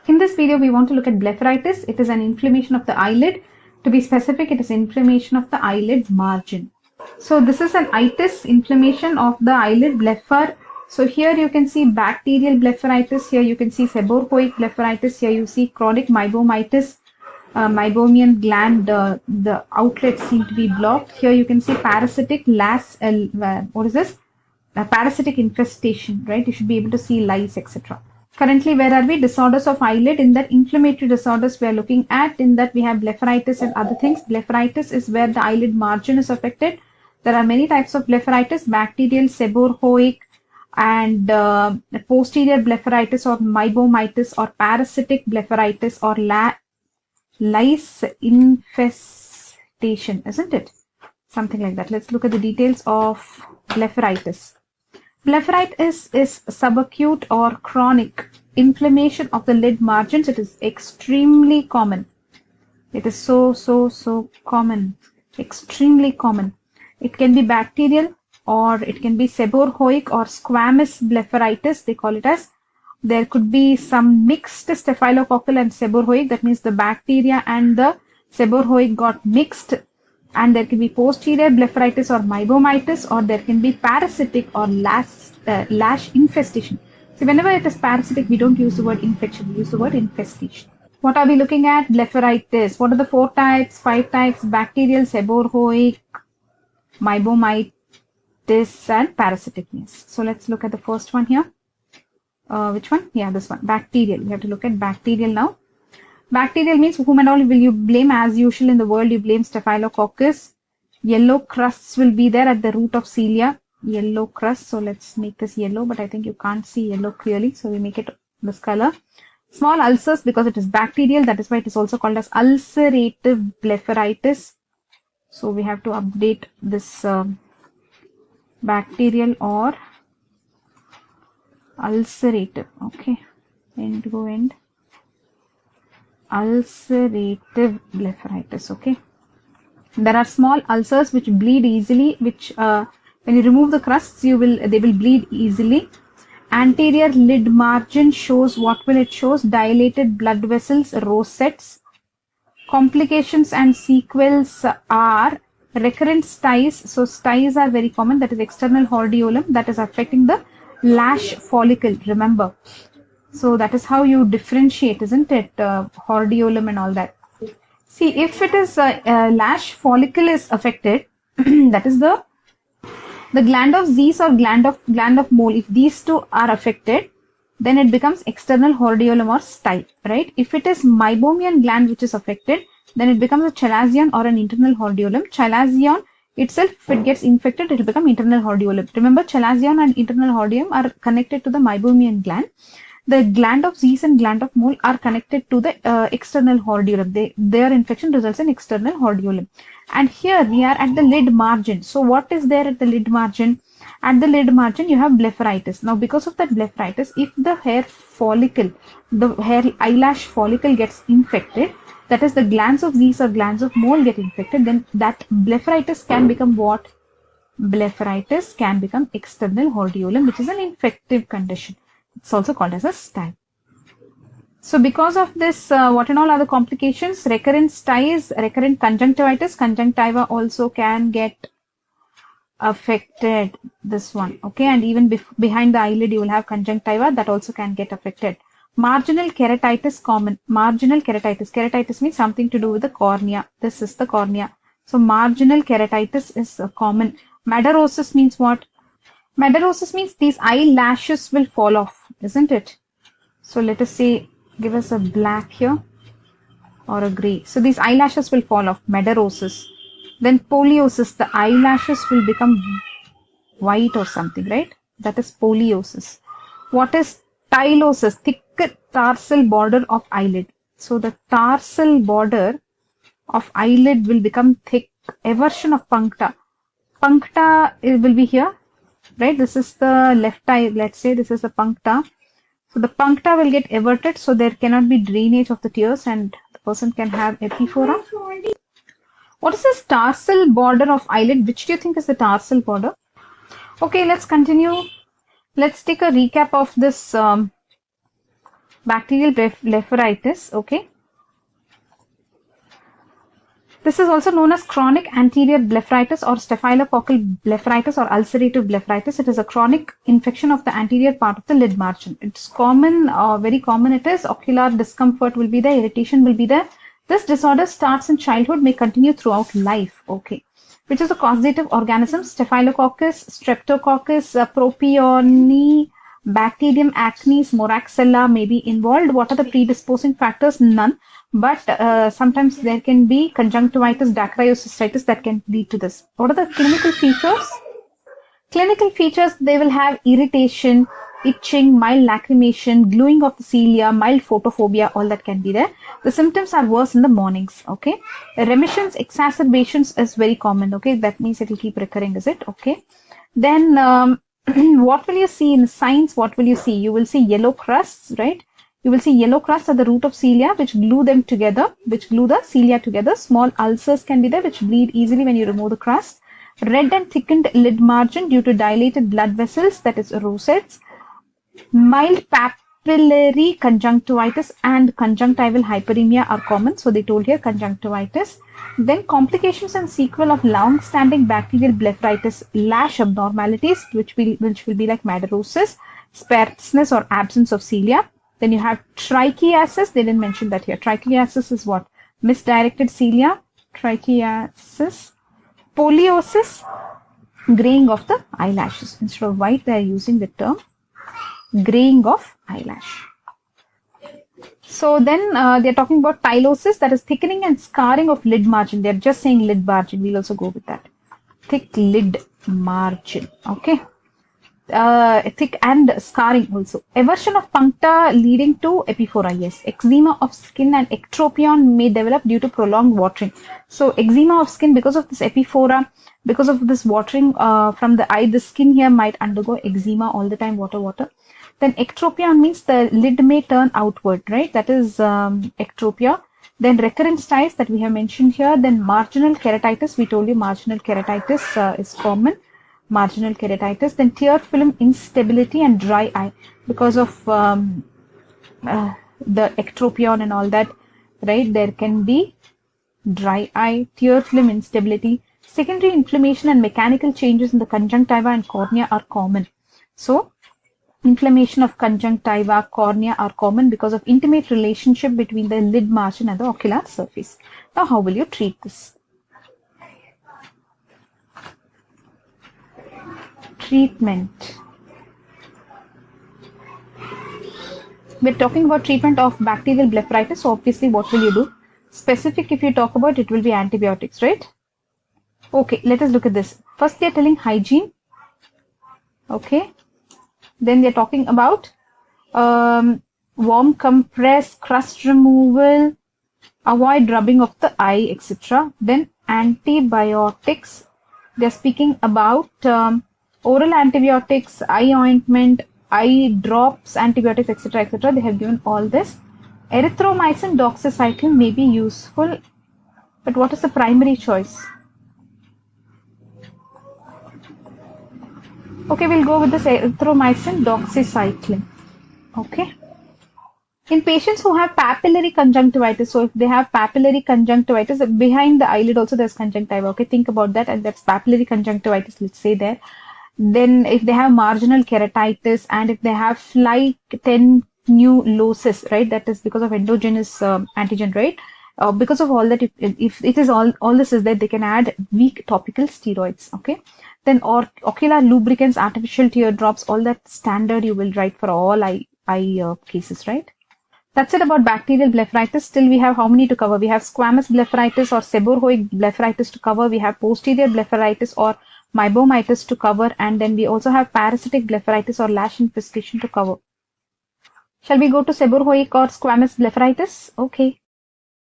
In this video, we want to look at blepharitis. It is an inflammation of the eyelid. To be specific, it is inflammation of the eyelid margin. So this is an itis, inflammation of the eyelid blephar. So here you can see bacterial blepharitis. Here you can see seborrheic blepharitis. Here you see chronic meibomitis. Meibomian gland, the outlets seem to be blocked. Here you can see parasitic what is this? Parasitic infestation, right? You should be able to see lice, etc. Currently, where are we? Disorders of eyelid. In that inflammatory disorders we are looking at, in that we have blepharitis and other things. Blepharitis is where the eyelid margin is affected. There are many types of blepharitis: bacterial, seborrheic, and posterior blepharitis or meibomitis, or parasitic blepharitis, or lice infestation, isn't it? Something like that. Let's look at the details of blepharitis. Blepharitis is subacute or chronic inflammation of the lid margins. It is extremely common. It is so common. Extremely common. It can be bacterial, or it can be seborrheic or squamous blepharitis, they call it as. There could be some mixed staphylococcal and seborrheic. That means the bacteria and the seborrheic got mixed. And there can be posterior blepharitis or meibomitis, or there can be parasitic or lash infestation. So whenever it is parasitic, we don't use the word infection, we use the word infestation. What are we looking at? Blepharitis. What are the 4 types, 5 types? Bacterial, seborrheic, meibomitis, and parasitic. So let's look at the first one here. Which one? Yeah, this one. Bacterial. You have to look at bacterial now. Bacterial means whom and all will you blame? As usual in the world, you blame Staphylococcus. Yellow crusts will be there at the root of cilia. Yellow crust. So let's make this yellow, but I think you can't see yellow clearly. So we make it this color. Small ulcers, because it is bacterial. That is why it is also called as ulcerative blepharitis. So we have to update this bacterial or ulcerative. Okay. End go end. Ulcerative blepharitis. Okay. There are small ulcers which bleed easily, which when you remove the crusts, they will bleed easily. Anterior lid margin shows, what will it shows? Dilated blood vessels, rosettes. Complications and sequels are recurrent styes. So styes are very common. That is external hordeolum, that is affecting the lash follicle. Remember. So that is how you differentiate, isn't it? Hordeolum and all that. See, if it is lash follicle is affected, that is the gland of Zeiss or gland of mole. If these two are affected, then it becomes external hordeolum or style, right? If it is meibomian gland which is affected, then it becomes a chalazion or an internal hordeolum. Chalazion itself, if it gets infected, it will become internal hordeolum. Remember, chalazion and internal hordeolum are connected to the meibomian gland. The gland of Zeiss and gland of mole are connected to the external hordeolum. Their infection results in external hordeolum. And here we are at the lid margin. So what is there at the lid margin? At the lid margin, you have blepharitis. Now, because of that blepharitis, if the hair follicle, the hair eyelash follicle gets infected, that is the glands of Zeiss or glands of mole get infected, then that blepharitis can become what? Blepharitis can become external hordeolum, which is an infective condition. It's also called as a style. So because of this, what and all are the complications? Recurrent styes, recurrent conjunctivitis. Conjunctiva also can get affected. This one, okay, and even behind the eyelid you will have conjunctiva, that also can get affected. Marginal keratitis common. Marginal keratitis. Keratitis means something to do with the cornea. This is the cornea. So marginal keratitis is common. Madarosis means what? Madarosis means these eyelashes will fall off, isn't it? So let us say, give us a black here or a gray. So these eyelashes will fall off. Madarosis. Then poliosis, the eyelashes will become white or something, right? That is poliosis. What is tylosis? Thick tarsal border of eyelid. So the tarsal border of eyelid will become thick. Eversion of puncta. Puncta will be here, right? This is the left eye. Let's say this is the puncta. So the puncta will get everted, so there cannot be drainage of the tears and the person can have epiphora. What is this tarsal border of eyelid? Which do you think is the tarsal border? Okay, let's continue. Let's take a recap of this bacterial blepharitis. Okay. This is also known as chronic anterior blepharitis or staphylococcal blepharitis or ulcerative blepharitis. It is a chronic infection of the anterior part of the lid margin. It's common, very common it is. Ocular discomfort will be there, irritation will be there. This disorder starts in childhood, may continue throughout life. Okay. Which is the causative organism? Staphylococcus, Streptococcus, Propionic, Bacterium acnes, Moraxella may be involved. What are the predisposing factors? None. But sometimes there can be conjunctivitis, dacryocystitis that can lead to this. What are the clinical features? Clinical features, they will have irritation, itching, mild lacrimation, gluing of the cilia, mild photophobia, all that can be there. The symptoms are worse in the mornings, okay? Remissions, exacerbations is very common, okay? That means it will keep recurring, is it? Okay. Then what will you see in signs? What will you see? You will see yellow crusts, right? You will see yellow crusts at the root of cilia, which glue them together, which glue the cilia together. Small ulcers can be there, which bleed easily when you remove the crust. Red and thickened lid margin due to dilated blood vessels, that is rosettes. Mild papillary conjunctivitis and conjunctival hyperemia are common. So they told here conjunctivitis. Then complications and sequel of long-standing bacterial blepharitis, lash abnormalities, which will be like madarosis, sparseness or absence of cilia. Then you have trichiasis. They didn't mention that here. Trichiasis is what? Misdirected cilia. Trichiasis. Poliosis. Graying of the eyelashes. Instead of white, they are using the term graying of eyelash. So then they're talking about tylosis, that is thickening and scarring of lid margin. They're just saying lid margin. We'll also go with that. Thick lid margin. Okay. Thick and scarring also. Eversion of puncta leading to epiphora. Yes. Eczema of skin and ectropion may develop due to prolonged watering. So eczema of skin because of this epiphora, because of this watering from the eye, the skin here might undergo eczema all the time, water. Then ectropion means the lid may turn outward, right? That is ectropia. Then recurrent styes that we have mentioned here. Then marginal keratitis. We told you marginal keratitis is common. Marginal keratitis. Then tear film instability and dry eye because of the ectropion and all that, right? There can be dry eye, tear film instability. Secondary inflammation and mechanical changes in the conjunctiva and cornea are common. So inflammation of conjunctiva, cornea are common because of intimate relationship between the lid margin and the ocular surface. Now, how will you treat this? Treatment. We're talking about treatment of bacterial blepharitis. So obviously, what will you do? Specific, if you talk about, it will be antibiotics, right? Okay, let us look at this. First, they're telling hygiene. Okay. Then they're talking about warm compress, crust removal, avoid rubbing of the eye, etc. Then antibiotics. They're speaking about oral antibiotics, eye ointment, eye drops, antibiotics, etc., etc. They have given all this. Erythromycin, doxycycline may be useful, but what is the primary choice? Okay, we'll go with this erythromycin, doxycycline. Okay. In patients who have papillary conjunctivitis, so if they have papillary conjunctivitis, behind the eyelid also there's conjunctiva. Okay, think about that, and that's papillary conjunctivitis, let's say there. Then if they have marginal keratitis and if they have fly tenulosis, right, that is because of endogenous antigen, right? Because of all that, if it is all this is there, they can add weak topical steroids. Okay. Then ocular lubricants, artificial teardrops, all that standard you will write for all eye cases, right? That's it about bacterial blepharitis. Still we have how many to cover? We have squamous blepharitis or seborrheic blepharitis to cover. We have posterior blepharitis or meibomitis to cover. And then we also have parasitic blepharitis or lash infestation to cover. Shall we go to seborrheic or squamous blepharitis? Okay.